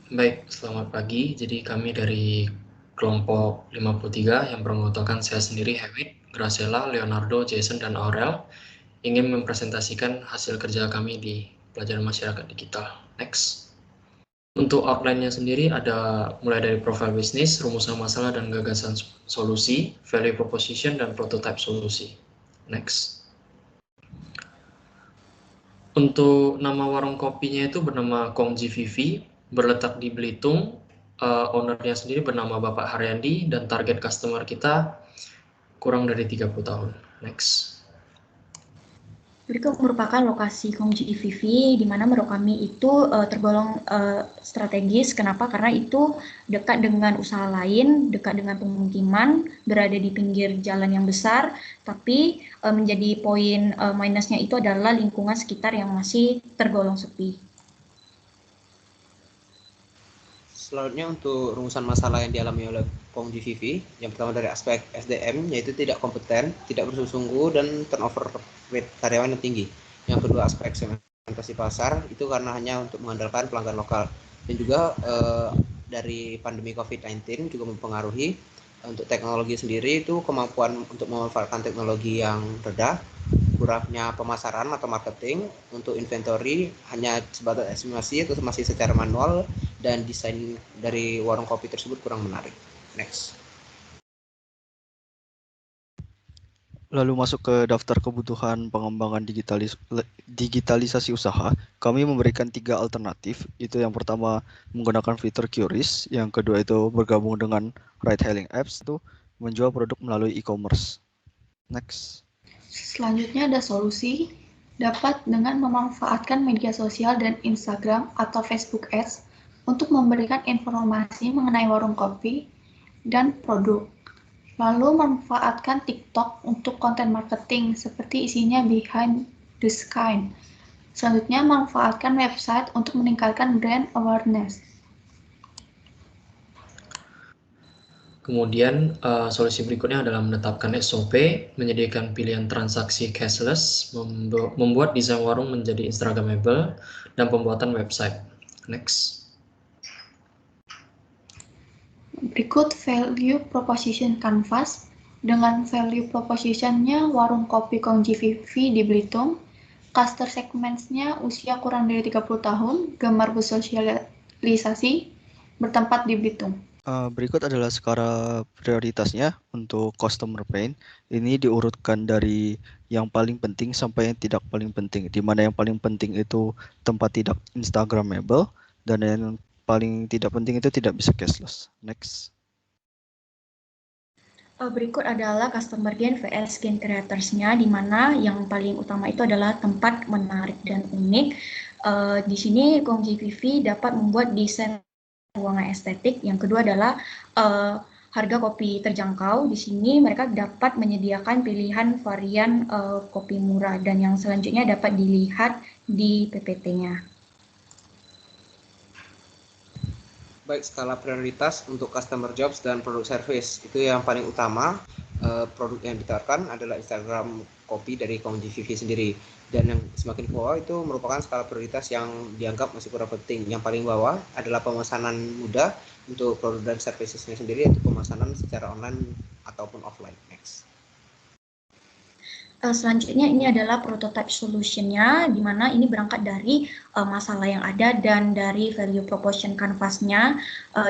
Baik, selamat pagi. Jadi kami dari kelompok 53 yang beranggotakan saya sendiri, Hewit, Graciela, Leonardo, Jason, dan Aurel ingin mempresentasikan hasil kerja kami di pelajaran masyarakat digital. Next. Untuk outline-nya sendiri ada mulai dari profil bisnis, rumusan masalah dan gagasan solusi, value proposition, dan prototype solusi. Next. Untuk nama warung kopinya itu bernama Kongji Vivi, berletak di Belitung. Ownernya sendiri bernama Bapak Haryandi dan target customer kita kurang dari 30 tahun. Next. Berikut merupakan lokasi Kongji EVV, di mana menurut kami itu tergolong strategis. Kenapa? Karena itu dekat dengan usaha lain, dekat dengan pemukiman, berada di pinggir jalan yang besar, tapi menjadi poin minusnya itu adalah lingkungan sekitar yang masih tergolong sepi. Selanjutnya untuk rumusan masalah yang dialami oleh Kongji Vivi, yang pertama dari aspek SDM, yaitu tidak kompeten, tidak bersungguh-sungguh, dan turnover rate karyawan yang tinggi. Yang kedua aspek segmentasi pasar, itu karena hanya untuk mengandalkan pelanggan lokal. Dan juga dari pandemi COVID-19 juga mempengaruhi untuk teknologi sendiri itu kemampuan untuk memanfaatkan teknologi yang rendah, kurangnya pemasaran atau marketing, untuk inventory hanya sebatas estimasi atau masih secara manual, dan desain dari warung kopi tersebut kurang menarik. Next. Lalu masuk ke daftar kebutuhan pengembangan digitalisasi usaha, kami memberikan 3 alternatif. Itu yang pertama menggunakan fitur QRIS, yang kedua itu bergabung dengan ride-hailing apps, itu menjual produk melalui e-commerce. Next. Selanjutnya ada solusi dapat dengan memanfaatkan media sosial dan Instagram atau Facebook Ads untuk memberikan informasi mengenai warung kopi dan produk. Lalu manfaatkan TikTok untuk konten marketing seperti isinya behind the scene. Selanjutnya manfaatkan website untuk meningkatkan brand awareness. Kemudian solusi berikutnya adalah menetapkan SOP, menyediakan pilihan transaksi cashless, membuat desain warung menjadi Instagramable, dan pembuatan website. Next. Berikut value proposition canvas. Dengan value proposition-nya warung kopi Kongji Vivi di Belitung, customer segments-nya usia kurang dari 30 tahun, gemar bersosialisasi, bertempat di Belitung. Berikut adalah skala prioritasnya untuk customer pain. Ini diurutkan dari yang paling penting sampai yang tidak paling penting, di mana yang paling penting itu tempat tidak Instagramable, dan yang paling tidak penting itu tidak bisa cashless. Next. Berikut adalah customer gain vs gain creators-nya, di mana yang paling utama itu adalah tempat menarik dan unik. Di sini Kongji Vivi dapat membuat desain ruangan estetik. Yang kedua adalah harga kopi terjangkau. Di sini mereka dapat menyediakan pilihan varian kopi murah, dan yang selanjutnya dapat dilihat di PPT-nya. Baik, skala prioritas untuk customer jobs dan produk service, itu yang paling utama. Produk yang ditawarkan adalah Instagram kopi dari Kongji Vivi sendiri, dan yang semakin ke bawah itu merupakan skala prioritas yang dianggap masih kurang penting. Yang paling bawah adalah pemesanan mudah untuk produk dan servicesnya sendiri, yaitu pemesanan secara online ataupun offline. Next. Selanjutnya ini adalah prototype solution-nya, di mana ini berangkat dari masalah yang ada dan dari value proposition canvas-nya,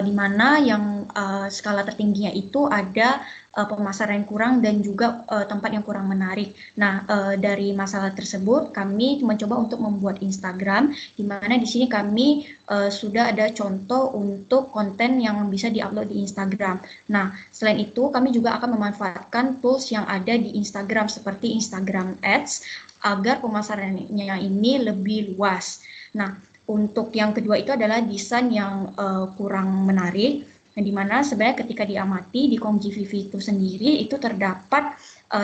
di mana yang skala tertingginya itu ada pemasaran yang kurang dan juga tempat yang kurang menarik. Nah, dari masalah tersebut kami mencoba untuk membuat Instagram, di mana di sini kami sudah ada contoh untuk konten yang bisa diupload di Instagram. Nah, selain itu kami juga akan memanfaatkan tools yang ada di Instagram seperti Instagram Ads agar pemasarannya ini lebih luas. Nah, untuk yang kedua itu adalah desain yang kurang menarik, di mana sebenarnya ketika diamati di Kongji Vivi itu sendiri itu terdapat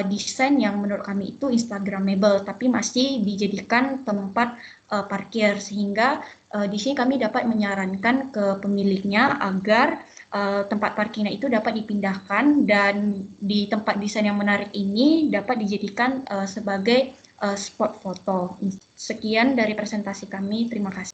desain yang menurut kami itu Instagramable, tapi masih dijadikan tempat parkir, sehingga di sini kami dapat menyarankan ke pemiliknya agar tempat parkirnya itu dapat dipindahkan, dan di tempat desain yang menarik ini dapat dijadikan sebagai spot foto. Sekian dari presentasi kami, terima kasih.